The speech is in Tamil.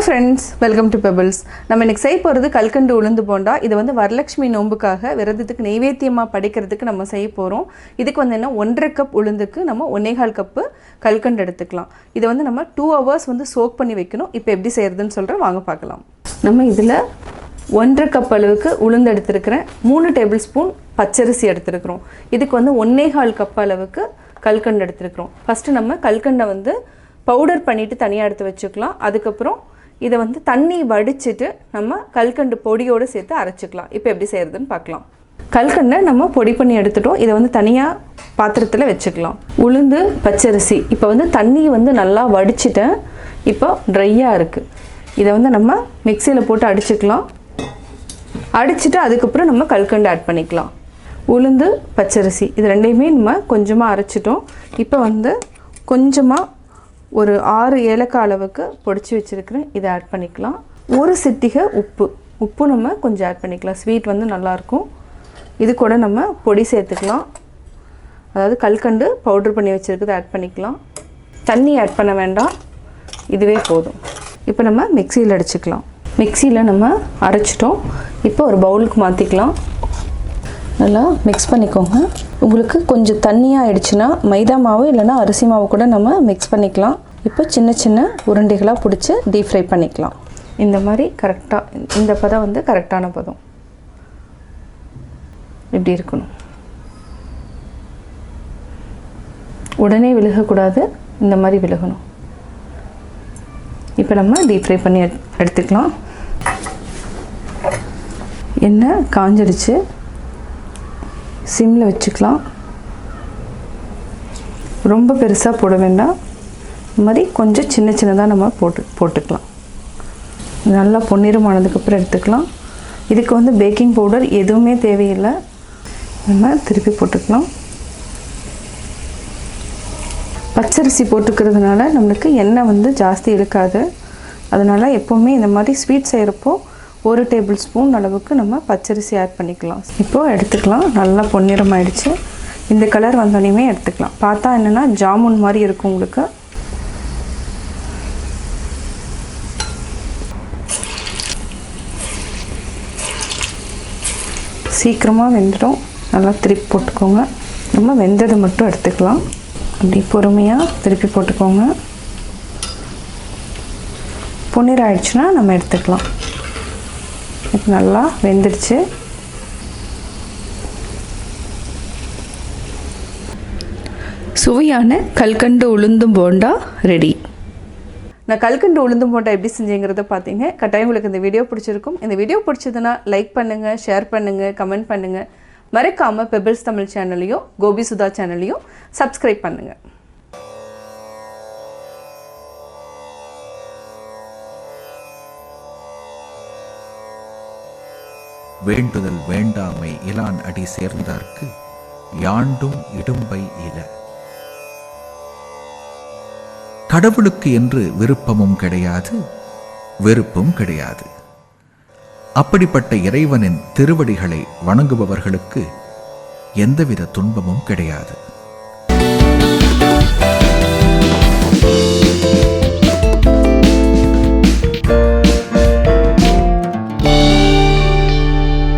friends, welcome to Pebbles. நம்ம இன்னைக்கு செய்ய போறது கல்கண்டு உளுந்து போண்டா. இது வந்து வரலட்சுமி நோம்புக்காக விரதத்துக்கு நைவேத்தியமா படைக்கிறதுக்கு நம்ம செய்ய போறோம். இதுக்கு வந்து என்ன 1.5 கப் உளுந்துக்கு நம்ம 1.25 கப் கல்கண்டு எடுத்துக்கலாம். இது வந்து நம்ம 2 hours வந்து சோக் பண்ணி வைக்கணும். இப்போ எப்படி செய்யறதுன்னு சொல்றேன், வாங்க பார்க்கலாம். நம்ம இதுல 1.5 கப் அளவுக்கு உளுந்து எடுத்துக்கிறேன். 3 டேபிள்ஸ்பூன் பச்சரிசி எடுத்துக்கிறோம். இதுக்கு வந்து 1.25 கப் அளவுக்கு கல்கண்டு எடுத்துக்கிறோம். ஃபர்ஸ்ட் நம்ம கல்கண்டை வந்து பவுடர் பண்ணிவிட்டு தனியாக எடுத்து வச்சுக்கலாம். அதுக்கப்புறம் இதை வந்து தண்ணி வடிச்சிட்டு நம்ம கல்கண்டு பொடியோடு சேர்த்து அரைச்சிக்கலாம். இப்போ எப்படி செய்கிறதுன்னு பார்க்கலாம். கல்கண்டை நம்ம பொடி பண்ணி எடுத்துட்டோம். இதை வந்து தனியாக பாத்திரத்தில் வச்சுக்கலாம். உளுந்து பச்சரிசி இப்போ வந்து தண்ணி வந்து நல்லா வடிச்சிட்டேன். இப்போ ட்ரையாக இருக்குது. இதை வந்து நம்ம மிக்சியில் போட்டு அடிச்சுக்கலாம். அடிச்சுட்டு அதுக்கப்புறம் நம்ம கல்கண்டு ஆட் பண்ணிக்கலாம். உளுந்து பச்சரிசி இது ரெண்டையுமே நம்ம கொஞ்சமாக அரைச்சிட்டோம். இப்போ வந்து கொஞ்சமாக ஒரு 6 ஏலக்காய் அளவுக்கு பொடிச்சு வச்சுருக்கிறேன். இதை ஆட் பண்ணிக்கலாம். ஒரு சிட்டிகை உப்பு நம்ம கொஞ்சம் ஆட் பண்ணிக்கலாம். ஸ்வீட் வந்து நல்லாயிருக்கும். இது கூட நம்ம பொடி சேர்த்துக்கலாம். அதாவது கல்கண்டு பவுடர் பண்ணி வச்சுருக்குது ஆட் பண்ணிக்கலாம். தண்ணி ஆட் பண்ண வேண்டாம், இதுவே போதும். இப்போ நம்ம மிக்சியில் அடிச்சுக்கலாம். மிக்சியில் நம்ம அரைச்சிட்டோம். இப்போ ஒரு பவுலுக்கு மாற்றிக்கலாம். நல்லா மிக்ஸ் பண்ணிக்கோங்க. உங்களுக்கு கொஞ்சம் தண்ணியாக ஆயிடுச்சுன்னா மைதா மாவு இல்லைனா அரிசி மாவு கூட நம்ம மிக்ஸ் பண்ணிக்கலாம். இப்போ சின்ன சின்ன உருண்டைகளாக பிடிச்சி டீப் ஃப்ரை பண்ணிக்கலாம். இந்த மாதிரி கரெக்டாக இந்த பதம் வந்து கரெக்டான பதம் இப்படி இருக்கணும். உடனே விழுகக்கூடாது, இந்த மாதிரி விழுகணும். இப்போ நம்ம டீப் ஃப்ரை பண்ணி எடுத்துக்கலாம். எண்ணெய் காஞ்சிடுச்சு, சிம்மில் வச்சுக்கலாம். ரொம்ப பெருசாக போட வேண்டாம், இந்த மாதிரி கொஞ்சம் சின்ன சின்னதாக நம்ம போட்டுக்கலாம். நல்லா பொன்னிறமானதுக்கப்புறம் எடுத்துக்கலாம். இதுக்கு வந்து பேக்கிங் பவுடர் எதுவுமே தேவையில்லை. நம்ம திருப்பி போட்டுக்கலாம். பச்சரிசி போட்டுக்கிறதுனால நம்மளுக்கு எண்ணெய் வந்து ஜாஸ்தி இழுக்காது. அதனால் எப்போவுமே இந்த மாதிரி ஸ்வீட் செய்கிறப்போ 1 டேபிள் ஸ்பூன் அளவுக்கு நம்ம பச்சரிசி ஆட் பண்ணிக்கலாம். இப்போது எடுத்துக்கலாம். நல்லா பொன்னிறம் ஆயிடுச்சு. இந்த கலர் வந்தோடனே எடுத்துக்கலாம். பார்த்தா என்னென்னா ஜாமுன் மாதிரி இருக்கும். உங்களுக்கு சீக்கிரமாக வெந்துடும். நல்லா திருப்பி போட்டுக்கோங்க. நம்ம வெந்ததை மட்டும் எடுத்துக்கலாம். அப்படி பொறுமையாக திருப்பி போட்டுக்கோங்க. பொன்னிறம் ஆயிடுச்சுன்னா நம்ம எடுத்துக்கலாம். இப்போ நல்லா வெந்துடுச்சு. சுவையான கல்கண்டு உளுந்தும் போண்டா ரெடி. நான் கல்கண்டு உளுந்தும் போண்டா எப்படி செஞ்சேங்கிறத பார்த்தீங்க. கட்டாயம் உங்களுக்கு இந்த வீடியோ பிடிச்சிருக்கும். இந்த வீடியோ பிடிச்சதுன்னா லைக் பண்ணுங்கள், ஷேர் பண்ணுங்கள், கமெண்ட் பண்ணுங்கள். மறக்காமல் பெபிள்ஸ் தமிழ் சேனலையும் கோபி சுதா சேனலையும் சப்ஸ்கிரைப் பண்ணுங்கள். வேண்டுதல் வேண்டாமை இலான் அடி சேர்ந்தார்க்கு யாண்டும் இடும்பை இல. கடவுளுக்கு என்று விருப்பமும் கிடையாது, வெறுப்பும் கிடையாது. அப்படிப்பட்ட இறைவனின் திருவடிகளை வணங்குபவர்களுக்கு எந்தவித துன்பமும் கிடையாது.